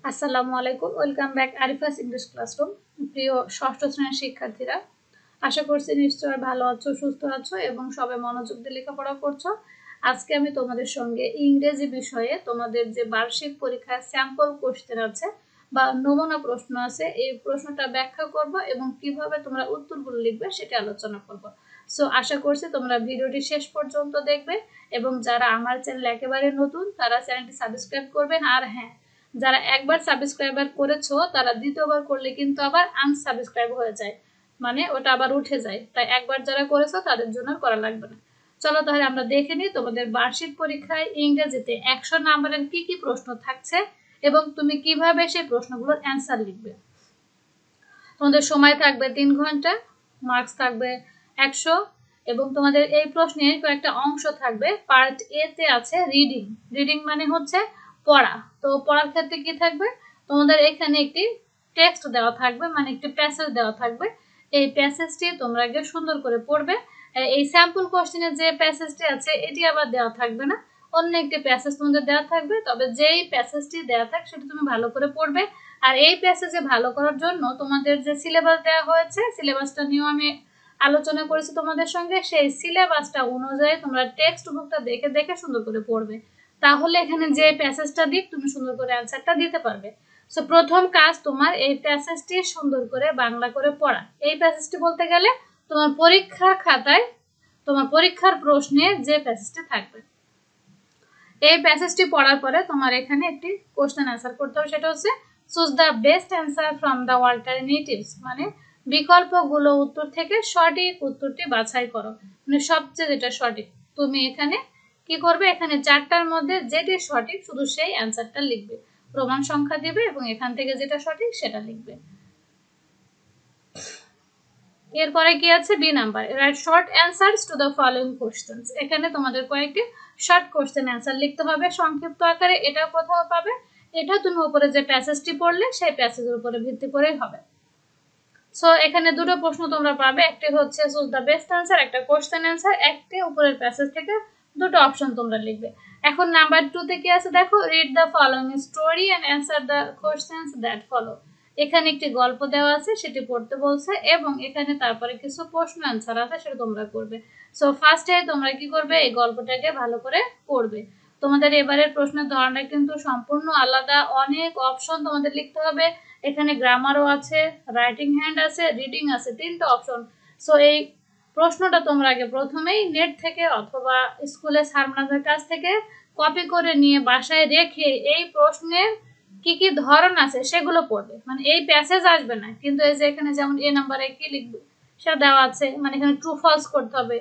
আসসালামু আলাইকুম, welcome back Arifa's English classroom. প্রিয় ষষ্ঠ শ্রেণীর শিক্ষার্থীরা, আশা করছি নিশ্চয় ভালো আছো, সুস্থ আছো এবং সবাই মনোযোগ দিয়ে লেখাপড়া করছো। আজকে আমি তোমাদের সঙ্গে ইংরেজি বিষয়ে তোমাদের যে বার্ষিক পরীক্ষার স্যাম্পল কোশ্চেন আছে বা নমুনা প্রশ্ন আছে, এই প্রশ্নটা ব্যাখ্যা করব এবং কিভাবে তোমরা উত্তরগুলো লিখবে সেটা আলোচনা করব। সো আশা করছি তোমরা ভিডিওটি শেষ পর্যন্ত দেখবে এবং যারা আমার চ্যানেল একেবারে নতুন তারা চ্যানেলটি সাবস্ক্রাইব করবেন। আর হ্যাঁ, যারা একবার সাবস্ক্রাইবার করেছো তারা দ্বিতীয়বার করলে কিন্তু আবার আনসাবস্ক্রাইব হয়ে যায়, মানে ওটা আবার উঠে যায়। তাই একবার যারা করেছো তাদের জন্য করা লাগবে না। চলো তাহলে আমরা দেখে নিই তোমাদের বার্ষিক পরীক্ষায় ইংরেজিতে 100 নাম্বারের কি কি প্রশ্ন থাকছে এবং তুমি কিভাবে সেই প্রশ্নগুলোর অ্যান্সার লিখবে। তোমাদের সময় থাকবে 3 ঘন্টা, মার্কস থাকবে 100 এবং তোমাদের এই প্রশ্নের কয়েকটা অংশ থাকবে। পার্ট এ তে আছে রিডিং। রিডিং মানে হচ্ছে পড়া। তো পড়ার ক্ষেত্রে কি থাকবে, তোমাদের এখানে একটি টেক্সট দেওয়া থাকবে, মানে একটি প্যাসেজ দেওয়া থাকবে। এই প্যাসেজটি তোমরা আগে সুন্দর করে পড়বে। এই স্যাম্পল কোশ্চেনের যে প্যাসেজটি আছে এটি আবার দেওয়া থাকবে না, অন্য একটি প্যাসেজ তোমাদের দেওয়া থাকবে। তবে যেই প্যাসেজটি দেওয়া থাকবে সেটা তুমি ভালো করে পড়বে। আর এই প্যাসেজে ভালো করার জন্য তোমাদের যে সিলেবাস দেওয়া হয়েছে, সিলেবাসটা নিয়েও আমি আলোচনা করেছি তোমাদের সঙ্গে। সেই সিলেবাসটা অনুযায়ী তোমরা টেক্সট বুকটা দেখে দেখে সুন্দর করে পড়বে, তাহলে এখানে যে প্যাসেজটা দিক তুমি সুন্দর করে অ্যান্সারটা দিতে পারবে। সো প্রথম কাজ তোমার এই প্যাসেজটি সুন্দর করে বাংলা করে পড়া। এই প্যাসেজটি বলতে গেলে তোমার পরীক্ষা খাতায় তোমার পরীক্ষার প্রশ্নে যে প্যাসেজটি থাকবে। এই প্যাসেজটি পড়ার পরে তোমার এখানে একটি কোশ্চেন অ্যান্সার করতে হবে, সেটা হচ্ছে choose the best answer from the alternatives, মানে বিকল্পগুলো উত্তর থেকে সঠিক উত্তরটি বাছাই করো, মানে সবচেয়ে যেটা সঠিক। তুমি এখানে কি করবে, এখানে 4টার মধ্যে যেটি সঠিক শুধু সেই অ্যান্সারটা লিখবে, প্রমাণ সংখ্যা দিবে এবং এখান থেকে যেটা সঠিক সেটা লিখবে। এরপরে কি আছে, B number, write short answers to the following questions. এখানে তোমাদের কয়েকটি শর্ট কোশ্চেন অ্যান্সার লিখতে হবে সংক্ষিপ্ত আকারে। এটাও কোথাও পাবে, এটা তুমি উপরে যে প্যাসেজটি পড়লে সেই প্যাসেজের উপরে ভিত্তি করেই হবে। সো এখানে দুটো প্রশ্ন তোমরা পাবে, একটি হচ্ছে চুজ দ্য বেস্ট অ্যান্সার, একটা কোশ্চেন অ্যান্সার, একটি উপরের প্যাসেজ থেকে দুটো অপশন তোমরা লিখবে। এখন নাম্বার 2 তে কি আছে দেখো, read the following story and answer the questions that follow. এখানে একটি গল্প দেওয়া আছে, সেটি পড়তে বলছে এবং এখানে তারপরে কিছু প্রশ্ন অ্যান্সার আছে, সেটা তোমরা করবে। সো ফার্স্টে তোমরা কি করবে, এই গল্পটাকে ভালো করে পড়বে। তোমাদের এবারের প্রশ্নের ধরনটা কিন্তু সম্পূর্ণ আলাদা, অনেক অপশন তোমাদের লিখতে হবে। এখানে গ্রামারও আছে, রাইটিং হ্যান্ড আছে, রিডিং আছে, 3টা অপশন। সো এই প্রশ্নটা তোমরা আগে প্রথমেই নেট থেকে অথবা স্কুলে স্যারদের কাছ থেকে কপি করে নিয়ে বাসায় রেখে এই প্রশ্নের কি কি ধরন আছে সেগুলো পড়বে। মানে এই প্যাসেজ আসবে না, কিন্তু এই যে এখানে যেমন এ নাম্বারে কি লিখবে সেটা দেওয়া আছে, মানে এখানে ট্রু ফলস করতে হবে।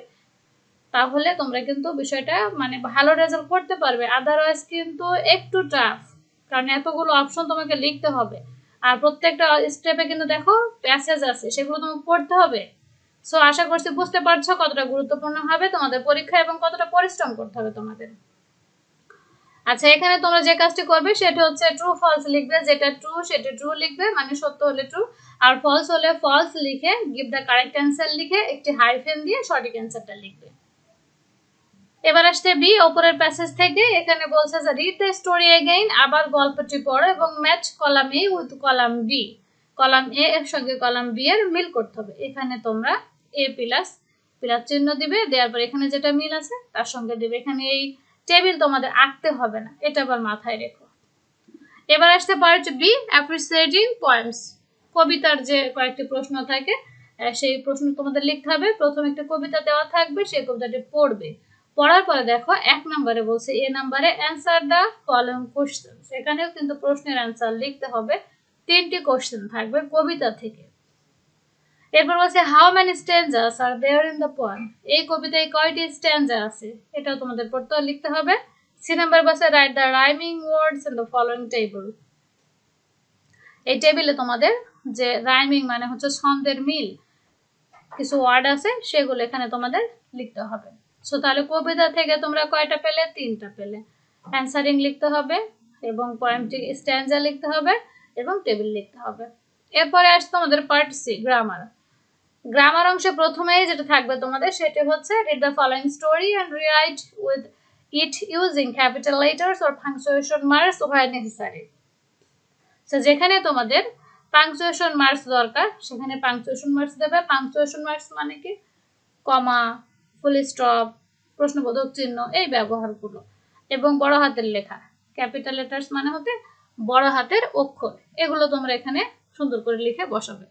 তাহলে তোমরা কিন্তু বিষয়টা মানে ভালো রেজাল্ট করতে পারবে। আদারওয়াইজ কিন্তু একটু টাফ, কারণ এতগুলো অপশন তোমাকে লিখতে হবে আর প্রত্যেকটা স্টেপে কিন্তু দেখো প্যাসেজ আছে, সেগুলো তোমাকে পড়তে হবে। সো আশা করছি বুঝতে পারছো কতটা গুরুত্বপূর্ণ হবে তোমাদের পরীক্ষা এবং কতটা পরিশ্রম করতে হবে তোমাদের। আচ্ছা, এখানে তোমরা যে কাজটি করবে সেটা হচ্ছে ট্রু ফলস লিখবে, যেটা ট্রু সেটা ট্রু লিখবে, মানে সত্য হলে ট্রু, আর ফলস হলে ফলস লিখে গিভ দ্য কারেক্ট অ্যান্সার লিখে একটি হাইফেন দিয়ে সঠিক অ্যান্সারটা লিখবে। এবার আসছে বি, উপরের প্যাসেজ থেকে এখানে বলছে যে রিড দ্য স্টোরি এগেইন, আবার গল্পটি পড়ো এবং match column A with column B. Column A এর সঙ্গে কলাম বি এর মিল করতে হবে। এখানে তোমরা এ প্লাস প্লাস চিহ্ন দিবে, দেওয়ার পর এখানে যেটা মিল আছে তার সঙ্গে দিবে। এখানে এই টেবিল তোমাদের আঁকতে হবে না, এটা আবার মাথায় রেখো। এবার আসতে পার্ট বি, অ্যাপ্রিসিয়েটিং পয়েমস। কবিতার যে কয়েকটি প্রশ্ন থাকে সেই প্রশ্ন তোমাদের লিখতে হবে। প্রথম একটা কবিতা দেওয়া থাকবে, সেই কবিতাটি পড়বে। পড়ার পরে দেখো 1 নম্বরে বলছে এ নাম্বারে অ্যান্সার দ্য ফলোইং কোশ্চেন। এখানেও কিন্তু প্রশ্নের অ্যান্সার লিখতে হবে। 3টি কোশ্চেন থাকবে কবিতা থেকে। এরপর বলছে how many stanzas are there in the poem. এই কবিতায় কয়টি স্ট্যান্জা আছে এটাও তোমাদের পড়তে লিখতে হবে। সি নাম্বার বলছে write the rhyming words in the following table. এই টেবিলে তোমাদের যে রাইমিং মানে হচ্ছে ছন্দের মিল কিছু ওয়ার্ড আছে, সেগুলো এখানে তোমাদের লিখতে হবে। সো তাহলে কবিতা থেকে তোমরা কয়টা পেলে, 3টা পেলে। অ্যান্সারিং লিখতে হবে এবং পয়েমটি স্ট্যান্জা লিখতে হবে এবং টেবিল লিখতে হবে। এরপরে আসছে তোমাদের পার্ট সি, গ্রামার। গ্রামার অংশে প্রথমেই যেটা থাকবে তোমাদের সেটা হচ্ছে read the following story and write with it using capital letters or punctuation marks where necessary. So যেখানে তোমাদের পাংচুয়েশন মার্কস দরকার সেখানে পাংচুয়েশন মার্কস দেবে। পাংচুয়েশন মার্কস মানে কি? কমা, ফুল স্টপ, প্রশ্নবোধক চিহ্ন, এই ব্যবহারগুলো, এবং বড় হাতের লেখা, ক্যাপিটাল লেটার্স মানে হতে বড় হাতের অক্ষর, এগুলো তোমরা এখানে সুন্দর করে লিখে বসাবে।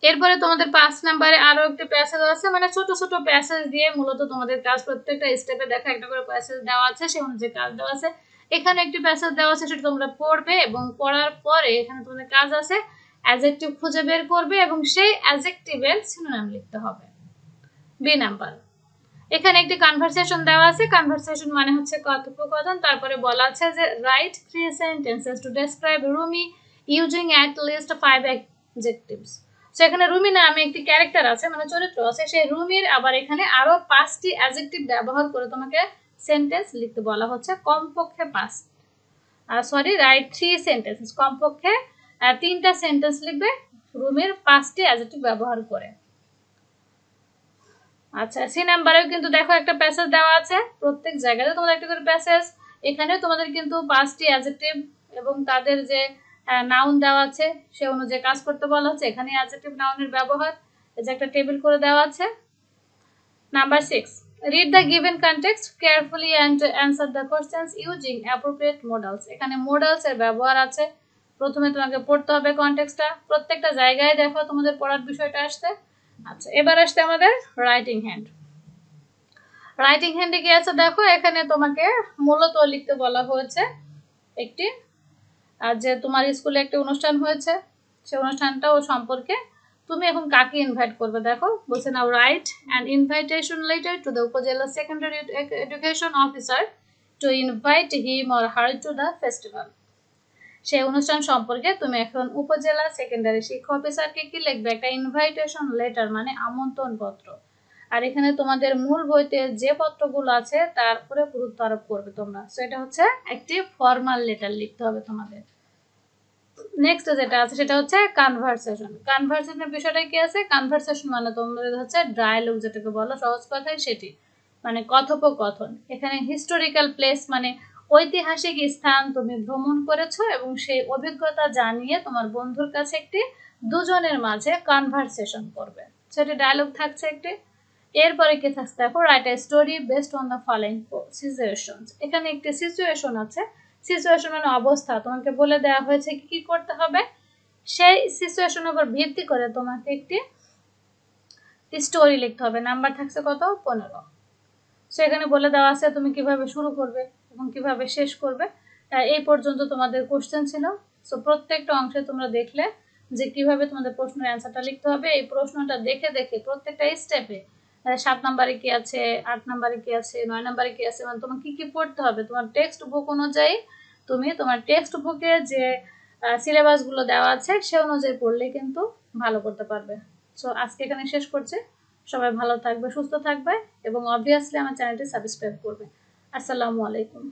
এরপরে তোমাদের 5 নম্বরে আরো একটা প্যাসেজ আছে, মানে ছোট ছোট প্যাসেজ দিয়ে মূলত তোমাদের কাজ, প্রত্যেকটা স্টেপে দেখা একটা করে প্যাসেজ দেওয়া আছে, সেই অনুযায়ী কাজ দেওয়া আছে। এখানে একটি প্যাসেজ দেওয়া আছে, সেটা তোমরা পড়বে এবং পড়ার পরে এখানে তোমাদের কাজ আছে অ্যাডজেক্টিভ খুঁজে বের করবে এবং সেই অ্যাডজেক্টিভের সিনোনিম লিখতে হবে। বি নাম্বার, এখানে একটি কনভারসেশন দেওয়া আছে। কনভারসেশন মানে হচ্ছে কথোপকথন। তারপরে বলা আছে যে right 3 sentences to describe Rumi using at least 5 adjectives. সেখানে রুমি নামে একটি ক্যারেক্টার আছে, মানে চরিত্র আছে, সেই রুমির আবার এখানে আরো 5টি অ্যাডজেক্টিভ ব্যবহার করে তোমাকে সেন্টেন্স লিখতে বলা হচ্ছে, কমপক্ষে 5, সরি রাইট 3 সেন্টেন্সেস, কমপক্ষে 3টা সেন্টেন্স লিখবে রুমির 5টি অ্যাডজেক্টিভ ব্যবহার করে। আচ্ছা, সি নাম্বারেও কিন্তু দেখো একটা প্যাসেজ দেওয়া আছে, প্রত্যেক জায়গাতে তোমাদের একটা করে প্যাসেজ। এখানে তোমাদের কিন্তু 5টি অ্যাডজেক্টিভ এবং তাদের যে নাউন দেওয়া আছে সে অনুযায়ী কাজ করতে বলা হচ্ছে। এখানে অ্যাডজেক্টিভ নাউনের ব্যবহার, এই যে একটা টেবিল করে দেওয়া আছে। Number 6, read the given context carefully and answer the questions using appropriate modals। এখানে modals এর ব্যবহার আছে। প্রথমে তোমাকে পড়তে হবে কনটেক্সটটা, প্রত্যেকটা জায়গায় দেখো তোমাদের পড়ার বিষয়টা আসছে। আচ্ছা, এবার আসছে আমাদের রাইটিং হ্যান্ড। রাইটিং হ্যান্ডে কি আছে দেখো, এখানে তোমাকে মূলত লিখতে বলা হয়েছে একটি, যে তোমার স্কুলে একটা অনুষ্ঠান হয়েছে, সেই অনুষ্ঠানটা ও সম্পর্কে তুমি এখন কাকে ইনভাইট করবে। দেখো বলছে now write an invitation letter to the Upazila secondary education officer to invite him or her to the festival. সেই অনুষ্ঠান সম্পর্কে তুমি এখন উপজেলা সেকেন্ডারি শিক্ষা অফিসারকে কি লিখবে? একটা ইনভাইটেশন লেটার মানে আমন্ত্রণ পত্র। আর এখানে তোমাদের মূল বইতে যে পত্রগুলো আছে তার উপরে গুরুত্ব আরোপ করবে তোমরা। সো এটা হচ্ছে একটি ফর্মাল লেটার লিখতে হবে তোমাদের। নেক্সট যেটা আছে সেটা হচ্ছে কনভারসেশন। কনভারসেশনের বিষয়টা কি আছে? কনভারসেশন মানে তোমাদের হচ্ছে ডায়ালগ, যেটাকে বলো সহজ কথায় সেটি, মানে কথোপকথন। এখানে হিস্টোরিক্যাল প্লেস মানে ঐতিহাসিক স্থান তুমি ভ্রমণ করেছো এবং সেই অভিজ্ঞতা জানিয়ে তোমার বন্ধুর কাছে একটি দুজনের মাঝে কনভারসেশন করবে, সেটি ডায়ালগ থাকছে একটি। এরপরে কি থাকছে দেখো, write a story based on the following situations. এখানে একটি সিচুয়েশন আছে, সিচুয়েশন মানে অবস্থা, তোমাকে বলে দেওয়া হয়েছে কি কি করতে হবে, সেই সিচুয়েশনের উপর ভিত্তি করে তোমাকে একটি স্টোরি লিখতে হবে। নাম্বার থাকছে কত? 15। সো এখানে বলে দেওয়া আছে তুমি কিভাবে শুরু করবে এবং কিভাবে শেষ করবে। এই পর্যন্ত তোমাদের কোশ্চেন ছিল। সো প্রত্যেকটা অংশে তোমরা দেখলে যে কিভাবে তোমাদের প্রশ্নের অ্যান্সারটা লিখতে হবে। এই প্রশ্নটা দেখে দেখে প্রত্যেকটা স্টেপে 7 নম্বরে কি আছে, 8 নম্বরে কি আছে, 9 নম্বরে কি আছে, মানে তোমার কি কি পড়তে হবে তোমার টেক্সট বুক অনুযায়ী, তুমি তোমার টেক্সট বুকে যে সিলেবাসগুলো দেওয়া আছে সে অনুযায়ী পড়লে কিন্তু ভালো করতে পারবে। সো আজকে এখানে শেষ করছি। সবাই ভালো থাকবে, সুস্থ থাকবে এবং অবভিয়াসলি আমার চ্যানেলটি সাবস্ক্রাইব করবে। আসসালামু আলাইকুম।